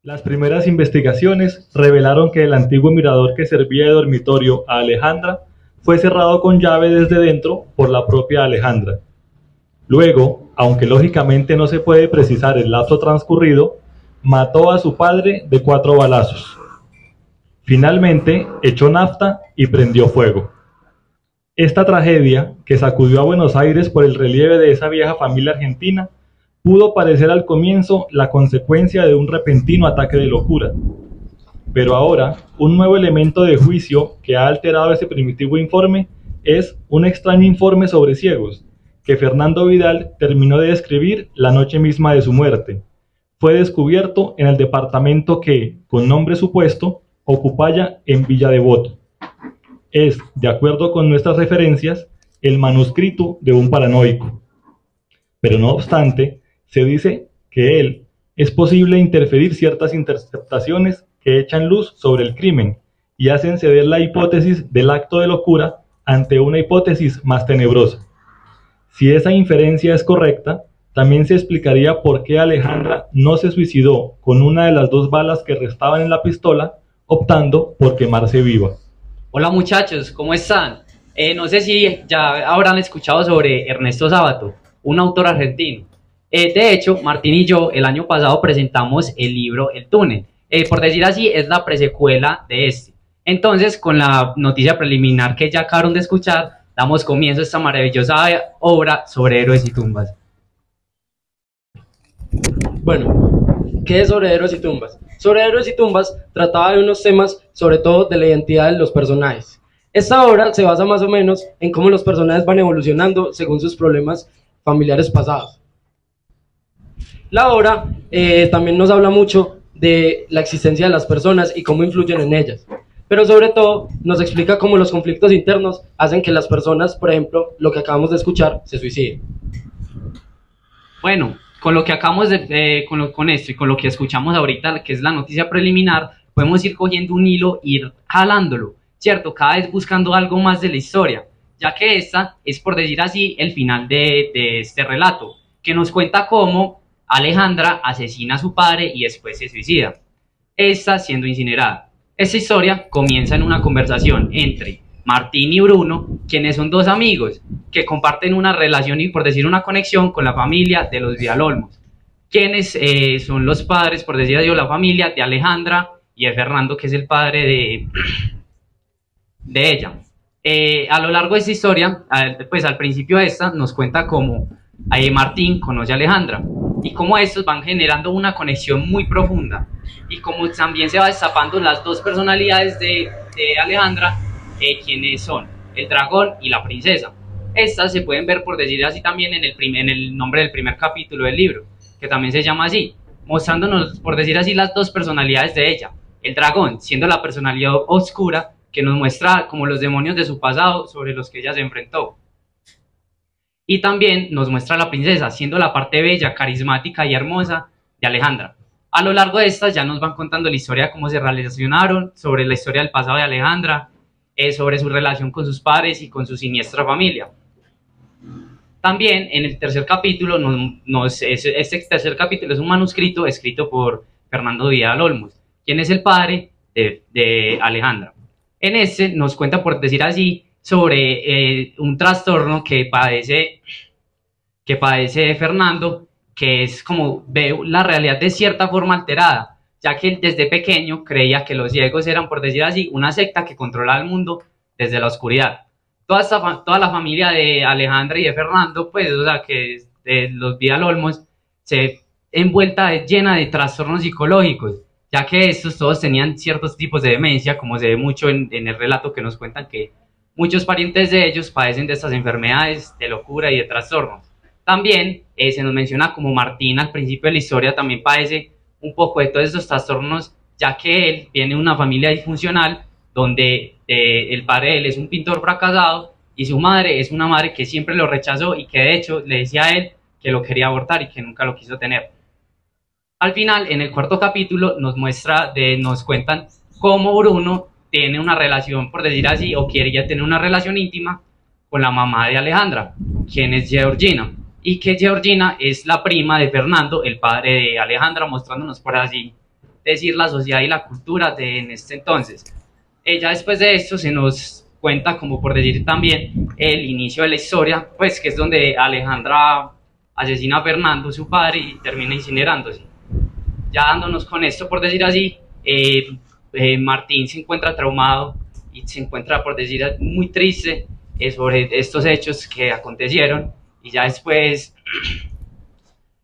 Las primeras investigaciones revelaron que el antiguo mirador que servía de dormitorio a Alejandra fue cerrado con llave desde dentro por la propia Alejandra. Luego, aunque lógicamente no se puede precisar el lapso transcurrido, mató a su padre de 4 balazos. Finalmente, echó nafta y prendió fuego. Esta tragedia, que sacudió a Buenos Aires por el relieve de esa vieja familia argentina, pudo parecer al comienzo la consecuencia de un repentino ataque de locura. Pero ahora, un nuevo elemento de juicio que ha alterado ese primitivo informe es un extraño informe sobre ciegos, que Fernando Vidal terminó de describir la noche misma de su muerte. Fue descubierto en el departamento que, con nombre supuesto, ocupaba en Villa Devoto. Es, de acuerdo con nuestras referencias, el manuscrito de un paranoico. Pero no obstante, se dice que es posible interferir ciertas interpretaciones que echan luz sobre el crimen y hacen ceder la hipótesis del acto de locura ante una hipótesis más tenebrosa. Si esa inferencia es correcta, también se explicaría por qué Alejandra no se suicidó con una de las 2 balas que restaban en la pistola, optando por quemarse viva. Hola muchachos, ¿cómo están? No sé si ya habrán escuchado sobre Ernesto Sábato, un autor argentino. De hecho, Martín y yo el año pasado presentamos el libro El Túnel. Por decir así, es la presecuela de este. Entonces, con la noticia preliminar que ya acabaron de escuchar, damos comienzo a esta maravillosa obra sobre héroes y tumbas. Bueno, ¿qué es sobre héroes y tumbas? Sobre héroes y tumbas trataba de unos temas, sobre todo de la identidad de los personajes. Esta obra se basa más o menos en cómo los personajes van evolucionando según sus problemas familiares pasados. La obra también nos habla mucho de la existencia de las personas y cómo influyen en ellas, pero sobre todo nos explica cómo los conflictos internos hacen que las personas, por ejemplo, lo que acabamos de escuchar, se suiciden. Bueno, con lo que acabamos con esto y con lo que escuchamos ahorita, que es la noticia preliminar, podemos ir cogiendo un hilo, ir jalándolo, ¿cierto? Cada vez buscando algo más de la historia, ya que esta es, por decir así, el final de este relato, que nos cuenta cómo Alejandra asesina a su padre y después se suicida, esta siendo incinerada. Esta historia comienza en una conversación entre Martín y Bruno, quienes son 2 amigos que comparten una relación y, por decir, una conexión con la familia de los Villalolmos, quienes son los padres, por decir así, la familia de Alejandra y de Fernando, que es el padre de ella. A lo largo de esta historia, pues al principio de esta nos cuenta cómo Martín conoce a Alejandra y cómo estos van generando una conexión muy profunda y cómo también se va destapando las 2 personalidades de Alejandra, quienes son el dragón y la princesa. Estas se pueden ver, por decir así, también en el nombre del primer capítulo del libro, que también se llama así, mostrándonos, por decir así, las 2 personalidades de ella. El dragón siendo la personalidad oscura que nos muestra como los demonios de su pasado sobre los que ella se enfrentó. Y también nos muestra a la princesa, siendo la parte bella, carismática y hermosa de Alejandra. A lo largo de estas ya nos van contando la historia de cómo se relacionaron, sobre la historia del pasado de Alejandra, sobre su relación con sus padres y con su siniestra familia. También en el tercer capítulo, este tercer capítulo es un manuscrito escrito por Fernando Vidal Olmos, quien es el padre de Alejandra. En este nos cuenta, por decir así, sobre un trastorno que padece Fernando, que es como ve la realidad de cierta forma alterada, ya que él desde pequeño creía que los ciegos eran, por decir así, una secta que controlaba el mundo desde la oscuridad. Toda la familia de Alejandra y de Fernando, pues, o sea, que de los Villalolmos, se envuelta llena de trastornos psicológicos, ya que estos todos tenían ciertos tipos de demencia, como se ve mucho en el relato que nos cuentan que muchos parientes de ellos padecen de estas enfermedades de locura y de trastornos. También se nos menciona como Martín al principio de la historia también padece un poco de todos estos trastornos, ya que él viene de una familia disfuncional donde el padre de él es un pintor fracasado y su madre es una madre que siempre lo rechazó y que de hecho le decía a él que lo quería abortar y que nunca lo quiso tener. Al final, en el cuarto capítulo, nos cuentan cómo Bruno tiene una relación, por decir así, o quiere ya tener una relación íntima con la mamá de Alejandra, quien es Georgina, y que Georgina es la prima de Fernando, el padre de Alejandra, mostrándonos por así decir la sociedad y la cultura de en este entonces. Ya después de esto se nos cuenta, como por decir también, el inicio de la historia, pues que es donde Alejandra asesina a Fernando, su padre, y termina incinerándose. Ya dándonos con esto, por decir así, Martín se encuentra traumado y se encuentra, por decir, muy triste sobre estos hechos que acontecieron, y ya después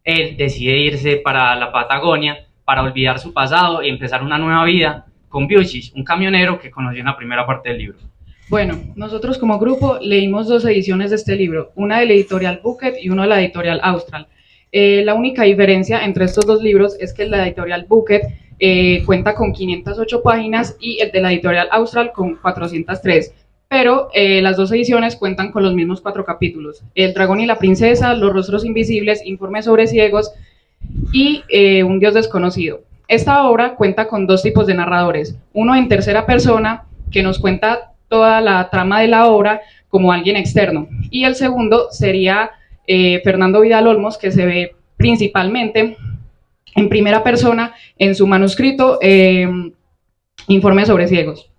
él decide irse para la Patagonia para olvidar su pasado y empezar una nueva vida con Biuchis, un camionero que conoció en la primera parte del libro. Bueno, nosotros como grupo leímos 2 ediciones de este libro, una de la editorial Bucket y una de la editorial Austral. La única diferencia entre estos 2 libros es que el de la editorial Bucket cuenta con 508 páginas y el de la editorial Austral con 403, pero las 2 ediciones cuentan con los mismos 4 capítulos: El dragón y la princesa, Los rostros invisibles, Informe sobre ciegos y Un dios desconocido. Esta obra cuenta con 2 tipos de narradores, uno en tercera persona, que nos cuenta toda la trama de la obra como alguien externo, y el segundo sería Fernando Vidal Olmos, que se ve principalmente en primera persona en su manuscrito Informe sobre ciegos.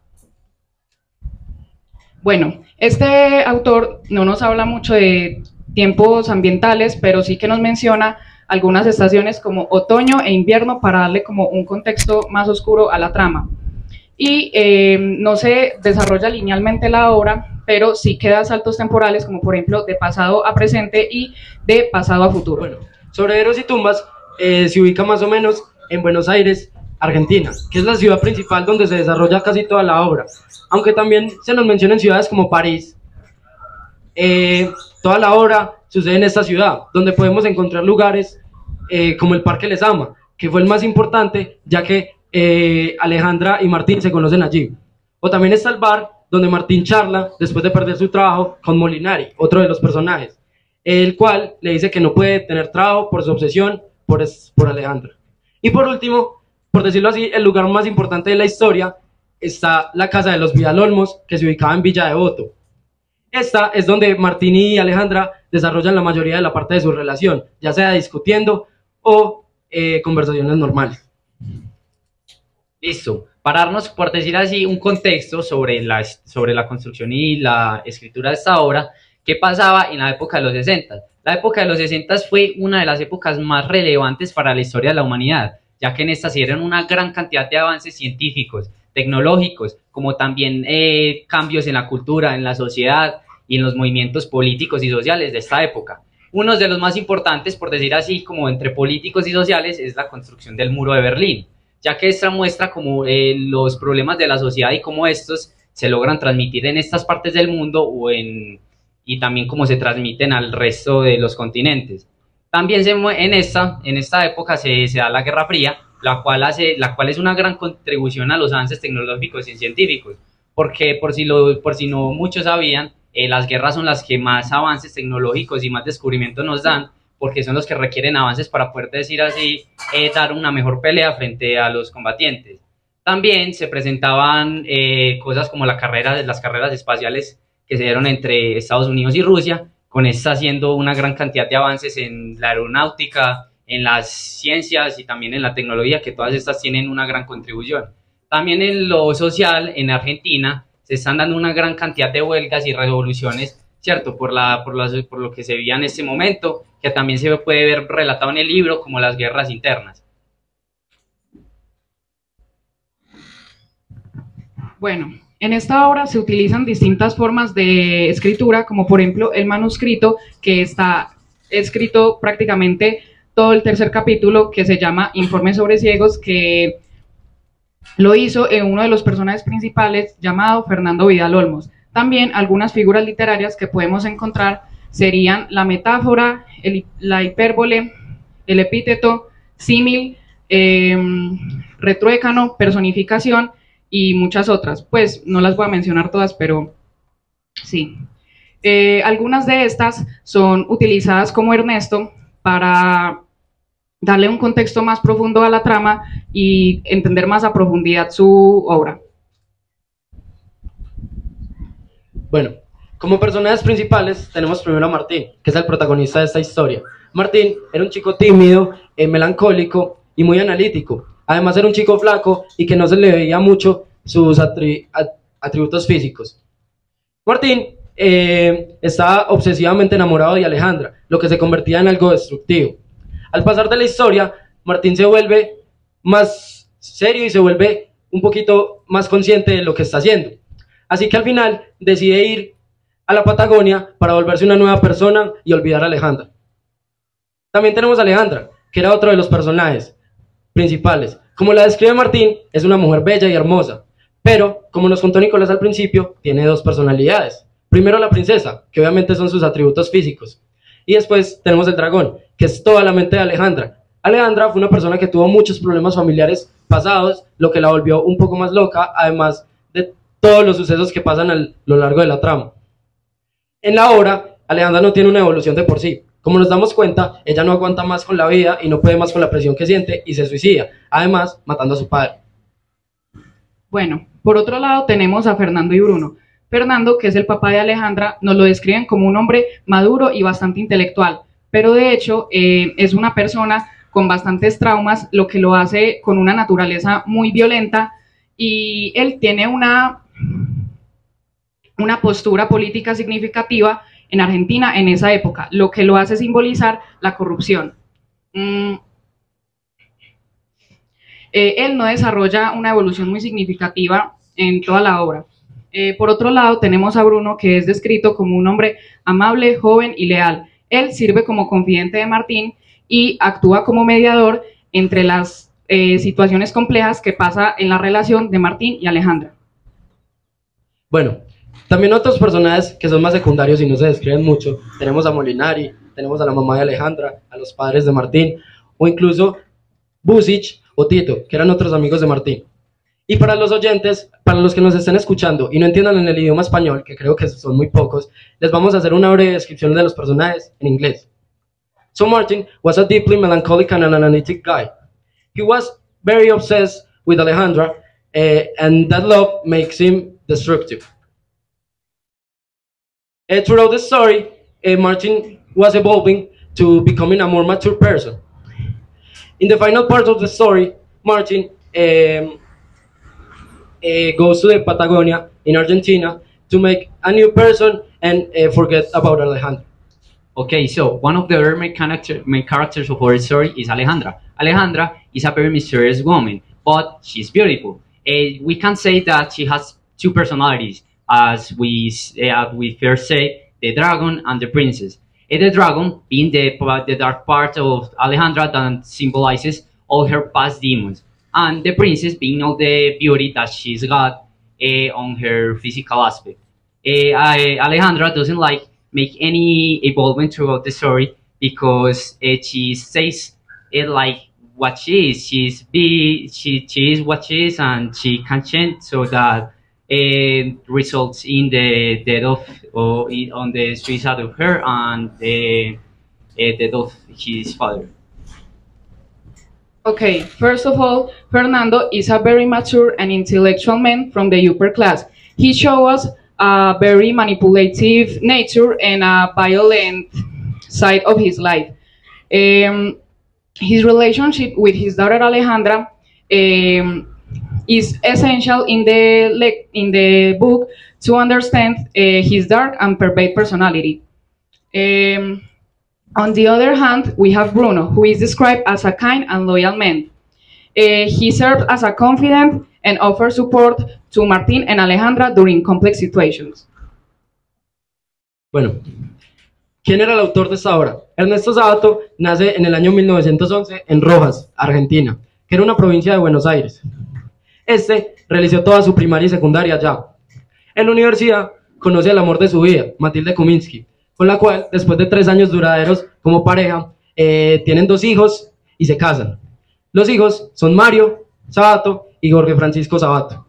Bueno, este autor no nos habla mucho de tiempos ambientales, pero sí que nos menciona algunas estaciones como otoño e invierno para darle como un contexto más oscuro a la trama. Y no se desarrolla linealmente la obra, pero sí queda saltos temporales, como por ejemplo de pasado a presente y de pasado a futuro. Bueno, sobre Héroes y Tumbas se ubica más o menos en Buenos Aires, Argentina, que es la ciudad principal donde se desarrolla casi toda la obra, aunque también se nos menciona en ciudades como París. Toda la obra sucede en esta ciudad, donde podemos encontrar lugares como el Parque Les Ama, que fue el más importante, ya que Alejandra y Martín se conocen allí. O también está el bar donde Martín charla después de perder su trabajo con Molinari, otro de los personajes, el cual le dice que no puede tener trabajo por su obsesión por Alejandra. Y por último, por decirlo así, el lugar más importante de la historia está la casa de los Vidal Olmos, que se ubicaba en Villa Devoto. Esta es donde Martín y Alejandra desarrollan la mayoría de la parte de su relación, ya sea discutiendo o conversaciones normales. Listo, para darnos, por decir así, un contexto sobre la construcción y la escritura de esta obra, ¿qué pasaba en la época de los 60? La época de los 60 fue una de las épocas más relevantes para la historia de la humanidad, ya que en esta se dieron una gran cantidad de avances científicos, tecnológicos, como también cambios en la cultura, en la sociedad y en los movimientos políticos y sociales de esta época. Uno de los más importantes, por decir así, como entre políticos y sociales, es la construcción del Muro de Berlín, ya que esta muestra como los problemas de la sociedad y cómo estos se logran transmitir en estas partes del mundo y también cómo se transmiten al resto de los continentes. También en esta época se da la Guerra Fría, la cual es una gran contribución a los avances tecnológicos y científicos, porque por si no muchos sabían, las guerras son las que más avances tecnológicos y más descubrimientos nos dan, porque son los que requieren avances para poder decir así, dar una mejor pelea frente a los combatientes. También se presentaban cosas como las carreras espaciales que se dieron entre Estados Unidos y Rusia, con esta haciendo una gran cantidad de avances en la aeronáutica, en las ciencias y también en la tecnología, que todas estas tienen una gran contribución. También en lo social, en Argentina, se están dando una gran cantidad de huelgas y revoluciones, ¿cierto? Por lo que se veía en ese momento, que también se puede ver relatado en el libro como las guerras internas. Bueno, en esta obra se utilizan distintas formas de escritura, como por ejemplo el manuscrito, que está escrito prácticamente todo el tercer capítulo, que se llama Informe sobre ciegos, que lo hizo uno de los personajes principales llamado Fernando Vidal Olmos. También algunas figuras literarias que podemos encontrar serían la metáfora, la hipérbole, el epíteto, símil, retruécano, personificación y muchas otras. Pues no las voy a mencionar todas, pero sí. Algunas de estas son utilizadas como Ernesto para darle un contexto más profundo a la trama y entender más a profundidad su obra. Bueno, como personajes principales tenemos primero a Martín, que es el protagonista de esta historia. Martín era un chico tímido, melancólico y muy analítico. Además era un chico flaco y que no se le veía mucho sus atributos físicos. Martín estaba obsesivamente enamorado de Alejandra, lo que se convertía en algo destructivo. Al pasar de la historia, Martín se vuelve más serio y se vuelve un poquito más consciente de lo que está haciendo. Así que al final decide ir a la Patagonia para volverse una nueva persona y olvidar a Alejandra. También tenemos a Alejandra, que era otro de los personajes principales. Como la describe Martín, es una mujer bella y hermosa, pero, como nos contó Nicolás al principio, tiene dos personalidades. Primero la princesa, que obviamente son sus atributos físicos, y después tenemos el dragón, que es toda la mente de Alejandra. Alejandra fue una persona que tuvo muchos problemas familiares pasados, lo que la volvió un poco más loca, además de todos los sucesos que pasan a lo largo de la trama. En la obra, Alejandra no tiene una evolución de por sí. Como nos damos cuenta, ella no aguanta más con la vida y no puede más con la presión que siente y se suicida, además matando a su padre. Bueno, por otro lado tenemos a Fernando y Bruno. Fernando, que es el papá de Alejandra, nos lo describen como un hombre maduro y bastante intelectual, pero de hecho es una persona con bastantes traumas, lo que lo hace con una naturaleza muy violenta, y él tiene una postura política significativa en Argentina en esa época, lo que lo hace simbolizar la corrupción. Él no desarrolla una evolución muy significativa en toda la obra. Por otro lado, tenemos a Bruno, que es descrito como un hombre amable, joven y leal. Él sirve como confidente de Martín y actúa como mediador entre las situaciones complejas que pasa en la relación de Martín y Alejandra. Bueno, también otros personajes que son más secundarios y no se describen mucho. Tenemos a Molinari, tenemos a la mamá de Alejandra, a los padres de Martín, o incluso Busic o Tito, que eran otros amigos de Martín. Y para los oyentes, para los que nos estén escuchando y no entiendan en el idioma español, que creo que son muy pocos, les vamos a hacer una breve descripción de los personajes en inglés. So Martin was a deeply melancholic and an analytic guy. He was very obsessed with Alejandra, and that love makes him destructive. Throughout the story, Martin was evolving to becoming a more mature person. In the final part of the story, Martin goes to the Patagonia in Argentina to make a new person and forget about Alejandra. Okay, so one of the other main characters of our story is Alejandra. Alejandra is a very mysterious woman, but she's beautiful. We can say that she has two personalities, as we first say, the dragon and the princess. The dragon being the dark part of Alejandra that symbolizes all her past demons, and the princess being all the beauty that she's got on her physical aspect. Alejandra doesn't like make any evolvement throughout the story because she says it like what she is. She is what she is, and she can change, so that results in the death of on the suicide of her and the death of his father. Okay, first of all, Fernando is a very mature and intellectual man from the upper class. He shows us a very manipulative nature and a violent side of his life. His relationship with his daughter Alejandra is essential in the book to understand his dark and perverted personality. On the other hand, we have Bruno, who is described as a kind and loyal man. He serves as a confidant and offers support to Martín and Alejandra during complex situations. Bueno, ¿quién era el autor de esta obra? Ernesto Sábato nace en el año 1911 en Rojas, Argentina, que era una provincia de Buenos Aires. Este realizó toda su primaria y secundaria allá. En la universidad conoce al amor de su vida, Matilde Kuminski, con la cual, después de 3 años duraderos como pareja, tienen 2 hijos y se casan. Los hijos son Mario Sábato y Jorge Francisco Sábato.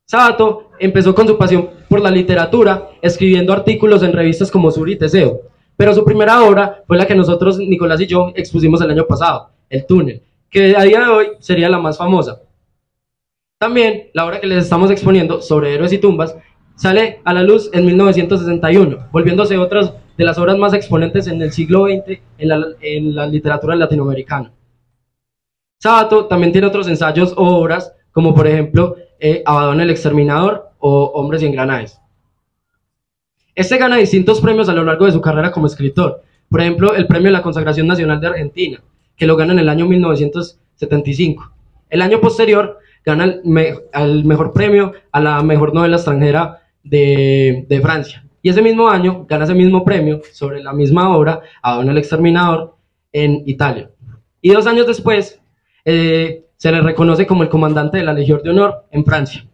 Sábato empezó con su pasión por la literatura, escribiendo artículos en revistas como Sur y Teseo, pero su primera obra fue la que nosotros, Nicolás y yo, expusimos el año pasado, El Túnel, que a día de hoy sería la más famosa. También la obra que les estamos exponiendo, Sobre Héroes y Tumbas, sale a la luz en 1961, volviéndose otra de las obras más exponentes en el siglo XX en la literatura latinoamericana. Sábato también tiene otros ensayos o obras, como por ejemplo Abaddon el Exterminador o Hombres y Engranajes. Este gana distintos premios a lo largo de su carrera como escritor. Por ejemplo, el premio de la Consagración Nacional de Argentina, que lo gana en el año 1975. El año posterior gana el mejor premio a la mejor novela extranjera de Francia. Y ese mismo año gana ese mismo premio sobre la misma obra, Abaddon el Exterminador, en Italia. Y 2 años después se le reconoce como el comandante de la Legión de Honor en Francia.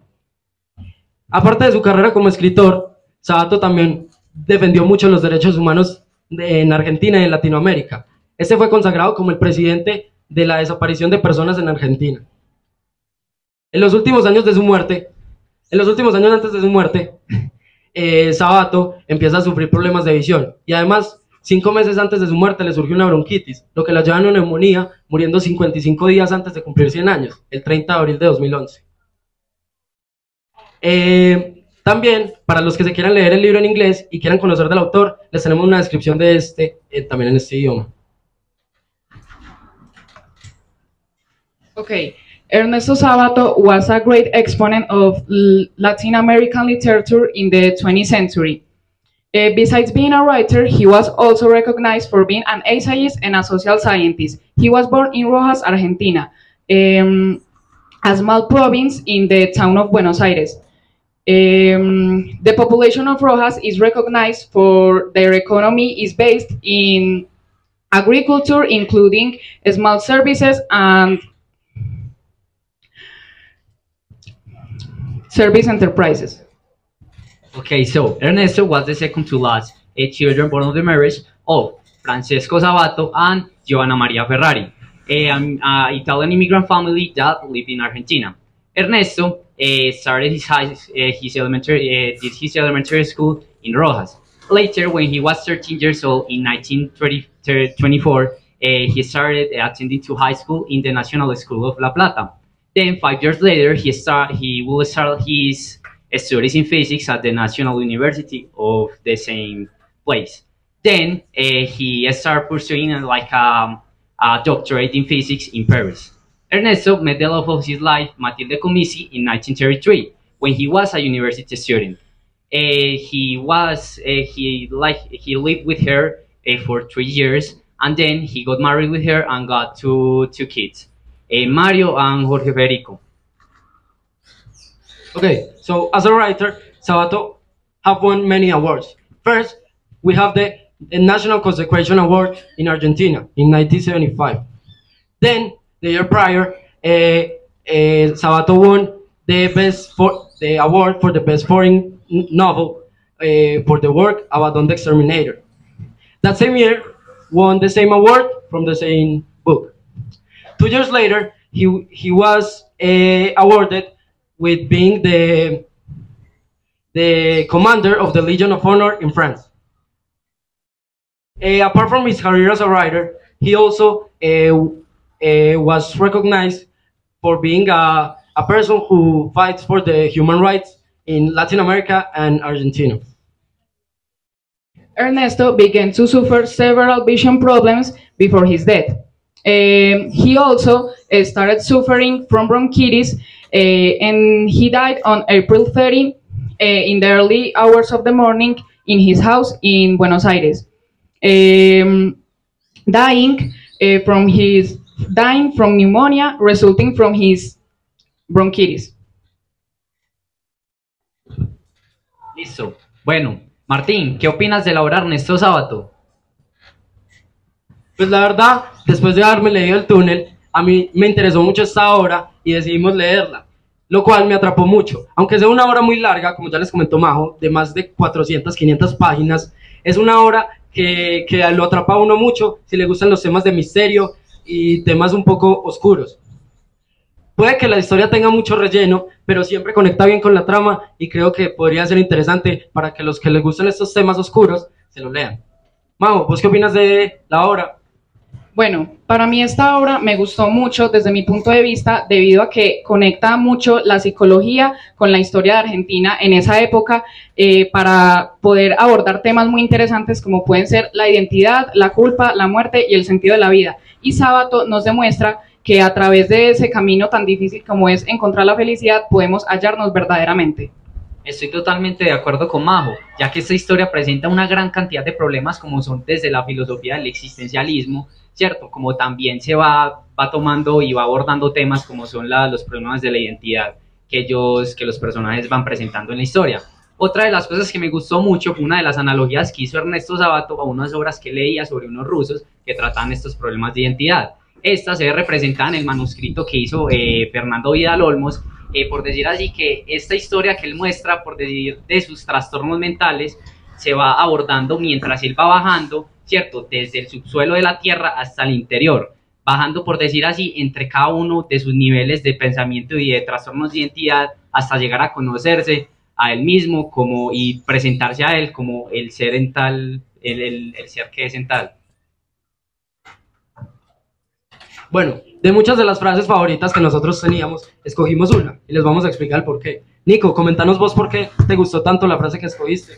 Aparte de su carrera como escritor, Sabato también defendió mucho los derechos humanos en Argentina y en Latinoamérica. Este fue consagrado como el presidente de la desaparición de personas en Argentina. En los últimos años antes de su muerte, Sabato empieza a sufrir problemas de visión y además 5 meses antes de su muerte le surgió una bronquitis, lo que la lleva a una neumonía, muriendo 55 días antes de cumplir 100 años, el 30 de abril de 2011. También, para los que se quieran leer el libro en inglés y quieran conocer del autor, les tenemos una descripción de este, también en este idioma. Okay. Ernesto Sabato was a great exponent of Latin American literature in the 20th century. Besides being a writer, he was also recognized for being an essayist and a social scientist. He was born in Rojas, Argentina, a small province in the town of Buenos Aires. The population of Rojas is recognized for their economy is based in agriculture, including small services and service enterprises. Okay, so Ernesto was the second to last children born of the marriage of Francesco Sabato and Giovanna Maria Ferrari, an Italian immigrant family that lived in Argentina. Ernesto started did his elementary school in Rojas. Later, when he was 13 years old in 1924, he started attending to high school in the National School of La Plata. Then 5 years later, he will start his studies in physics at the National University of the same place. Then he started pursuing a doctorate in physics in Paris. Ernesto met the love of his life, Matilde Commisi, in 1933 when he was a university student. He lived with her for 3 years, and then he got married with her and got two kids, Mario and Jorge Federico. Okay, so as a writer, Sabato have won many awards. First, we have the National Consecration Award in Argentina in 1975. Then, the year prior, Sabato won the award for the best foreign novel for the work Abaddon the Exterminator. That same year, won the same award from the same book. 2 years later, he was awarded with being the commander of the Legion of Honor in France. Apart from his career as a writer, he also was recognized for being a person who fights for the human rights in Latin America and Argentina. Ernesto began to suffer several vision problems before his death. He also started suffering from bronchitis, and he died on April 30 in the early hours of the morning in his house in Buenos Aires, dying from pneumonia resulting from his bronchitis. Listo. Bueno, Martín, ¿qué opinas de la obra Ernesto Sabato? Pues la verdad, después de haberme leído El túnel, a mí me interesó mucho esta obra y decidimos leerla, lo cual me atrapó mucho. Aunque sea una obra muy larga, como ya les comentó Majo, de más de 400, 500 páginas, es una obra que lo atrapa a uno mucho si le gustan los temas de misterio y temas un poco oscuros. Puede que la historia tenga mucho relleno, pero siempre conecta bien con la trama y creo que podría ser interesante para que los que les gustan estos temas oscuros se lo lean. Majo, ¿vos qué opinas de la obra? Bueno, para mí esta obra me gustó mucho desde mi punto de vista debido a que conecta mucho la psicología con la historia de Argentina en esa época para poder abordar temas muy interesantes como pueden ser la identidad, la culpa, la muerte y el sentido de la vida. Y Sabato nos demuestra que a través de ese camino tan difícil como es encontrar la felicidad podemos hallarnos verdaderamente. Estoy totalmente de acuerdo con Majo, ya que esta historia presenta una gran cantidad de problemas como son desde la filosofía del existencialismo, ¿cierto? Como también se va tomando y va abordando temas como son los problemas de la identidad que los personajes van presentando en la historia. Otra de las cosas que me gustó mucho fue una de las analogías que hizo Ernesto Sábato a unas obras que leía sobre unos rusos que trataban estos problemas de identidad. Esta se ve representada en el manuscrito que hizo Fernando Vidal Olmos, por decir así, que esta historia que él muestra, por decir, de sus trastornos mentales, se va abordando mientras él va bajando, ¿cierto? Desde el subsuelo de la Tierra hasta el interior, bajando, por decir así, entre cada uno de sus niveles de pensamiento y de trastornos de identidad, hasta llegar a conocerse a él mismo y presentarse a él como el ser en tal, el ser que es en tal. Bueno, de muchas de las frases favoritas que nosotros teníamos, escogimos una y les vamos a explicar el por qué. Nico, comentanos vos por qué te gustó tanto la frase que escogiste.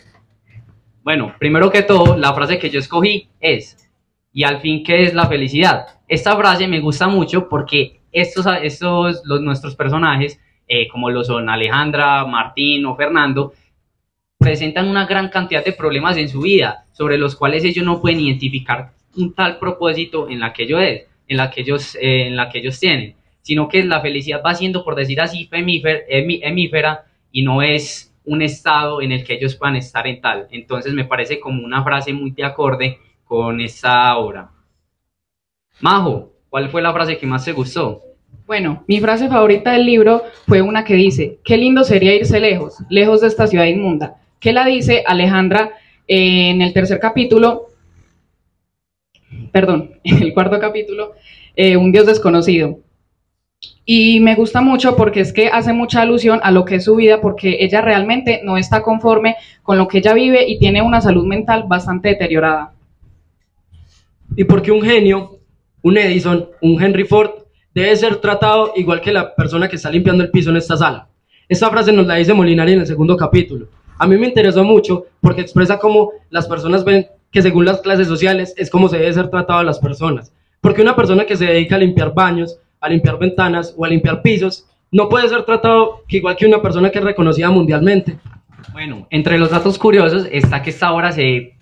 Bueno, primero que todo, la frase que yo escogí es: ¿y al fin qué es la felicidad? Esta frase me gusta mucho porque nuestros personajes, como lo son Alejandra, Martín o Fernando, presentan una gran cantidad de problemas en su vida, sobre los cuales ellos no pueden identificar un tal propósito en la que ellos tienen, sino que la felicidad va siendo, por decir así, efímera y no es un estado en el que ellos puedan estar en tal. Entonces me parece como una frase muy de acorde con esta obra. Majo, ¿cuál fue la frase que más te gustó? Bueno, mi frase favorita del libro fue una que dice: qué lindo sería irse lejos, lejos de esta ciudad inmunda, que la dice Alejandra en el cuarto capítulo, Un Dios desconocido. Y me gusta mucho porque es que hace mucha alusión a lo que es su vida, porque ella realmente no está conforme con lo que ella vive y tiene una salud mental bastante deteriorada. Y porque un genio, un Edison, un Henry Ford, debe ser tratado igual que la persona que está limpiando el piso en esta sala. Esta frase nos la dice Molinari en el segundo capítulo. A mí me interesó mucho porque expresa cómo las personas ven que según las clases sociales es como se debe ser tratado a las personas. Porque una persona que se dedica a limpiar baños, a limpiar ventanas o a limpiar pisos, no puede ser tratado igual que una persona que es reconocida mundialmente. Bueno, entre los datos curiosos está que esta obra se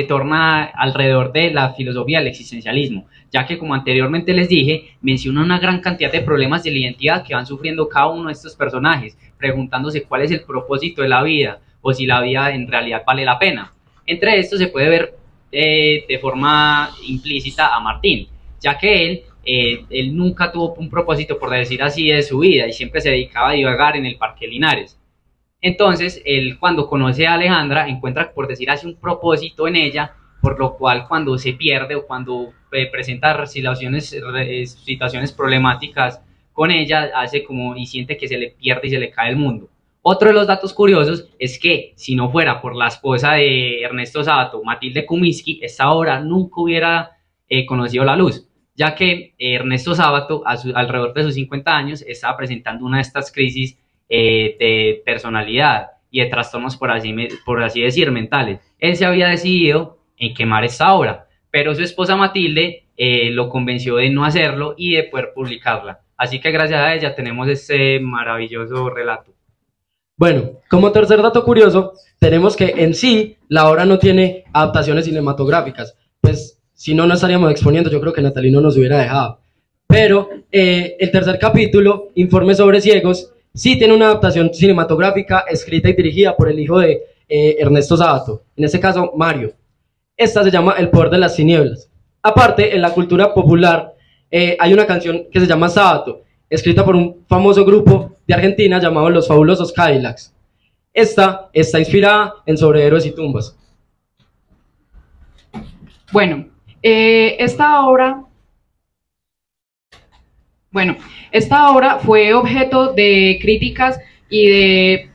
torna alrededor de la filosofía del existencialismo, ya que, como anteriormente les dije, menciona una gran cantidad de problemas de la identidad que van sufriendo cada uno de estos personajes, preguntándose cuál es el propósito de la vida o si la vida en realidad vale la pena. Entre estos se puede ver de forma implícita a Martín, ya que él nunca tuvo un propósito, por decir así, de su vida y siempre se dedicaba a divagar en el Parque Linares. Entonces, él, cuando conoce a Alejandra, encuentra, por decir así, un propósito en ella, por lo cual cuando se pierde o cuando presenta situaciones problemáticas con ella, hace como y siente que se le pierde y se le cae el mundo. Otro de los datos curiosos es que, si no fuera por la esposa de Ernesto Sábato, Matilde Kumisky, esta obra nunca hubiera conocido la luz, ya que Ernesto Sábato, alrededor de sus 50 años, estaba presentando una de estas crisis de personalidad y de trastornos, por así decir, mentales. Él se había decidido en quemar esta obra, pero su esposa Matilde lo convenció de no hacerlo y de poder publicarla. Así que gracias a ella tenemos este maravilloso relato. Bueno, como tercer dato curioso, tenemos que en sí la obra no tiene adaptaciones cinematográficas. Pues si no, no estaríamos exponiendo, yo creo que Natalino nos hubiera dejado. Pero el tercer capítulo, Informe sobre ciegos, sí tiene una adaptación cinematográfica escrita y dirigida por el hijo de Ernesto Sábato, en este caso Mario. Esta se llama El poder de las tinieblas. Aparte, en la cultura popular hay una canción que se llama Sábato, escrita por un famoso grupo de Argentina llamado Los Fabulosos Cadillacs. Esta está inspirada en Sobre Héroes y Tumbas. Bueno, esta obra fue objeto de críticas y de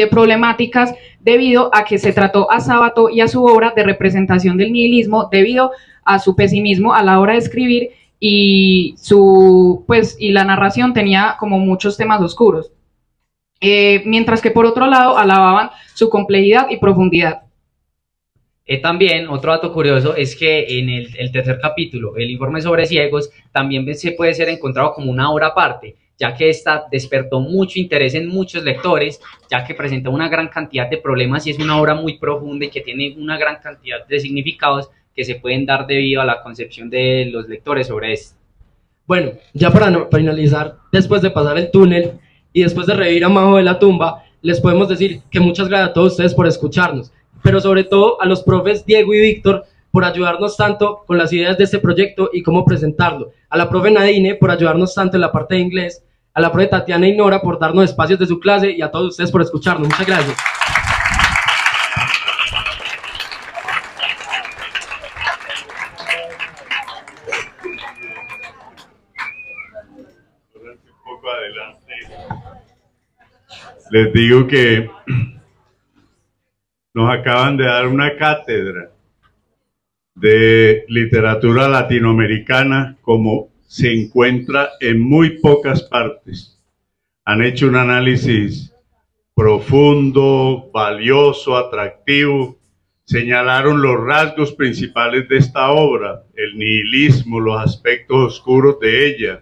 problemáticas debido a que se trató a Sábato y a su obra de representación del nihilismo debido a su pesimismo a la hora de escribir y la narración tenía como muchos temas oscuros, mientras que por otro lado alababan su complejidad y profundidad. También, otro dato curioso es que en el tercer capítulo, el informe sobre ciegos, también se puede ser encontrado como una obra aparte, ya que esta despertó mucho interés en muchos lectores, ya que presenta una gran cantidad de problemas y es una obra muy profunda y que tiene una gran cantidad de significados que se pueden dar debido a la concepción de los lectores sobre esto. Bueno, ya para finalizar, después de pasar el túnel y después de revivir a Majo de la tumba, les podemos decir que muchas gracias a todos ustedes por escucharnos, pero sobre todo a los profes Diego y Víctor por ayudarnos tanto con las ideas de este proyecto y cómo presentarlo, a la profe Nadine por ayudarnos tanto en la parte de inglés, a la profe Tatiana y Nora por darnos espacios de su clase y a todos ustedes por escucharnos. Muchas gracias. Un poco adelante. Les digo que nos acaban de dar una cátedra de literatura latinoamericana como se encuentra en muy pocas partes. Han hecho un análisis profundo, valioso, atractivo. Señalaron los rasgos principales de esta obra, el nihilismo, los aspectos oscuros de ella,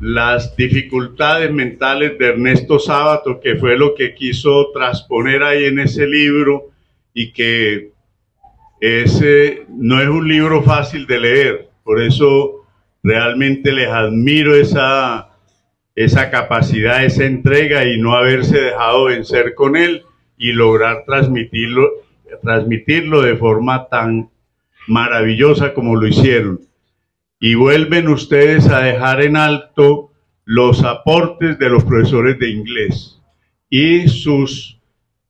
las dificultades mentales de Ernesto Sábato, que fue lo que quiso transponer ahí en ese libro, y que ese no es un libro fácil de leer. Por eso realmente les admiro esa capacidad, esa entrega y no haberse dejado vencer con él y lograr transmitirlo de forma tan maravillosa como lo hicieron. Y vuelven ustedes a dejar en alto los aportes de los profesores de inglés y sus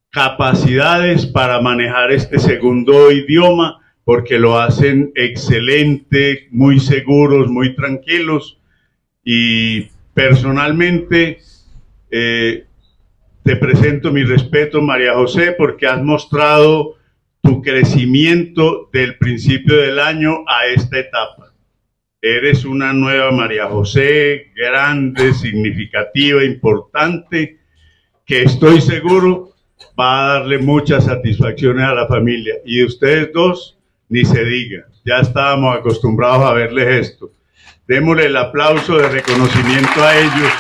capacidades para manejar este segundo idioma, porque lo hacen excelente, muy seguros, muy tranquilos. Y personalmente te presento mi respeto, María José, porque has mostrado tu crecimiento del principio del año a esta etapa. Eres una nueva María José, grande, significativa, importante, que estoy seguro va a darle muchas satisfacciones a la familia. Y ustedes dos, ni se diga, ya estábamos acostumbrados a verles esto. Démosle el aplauso de reconocimiento a ellos.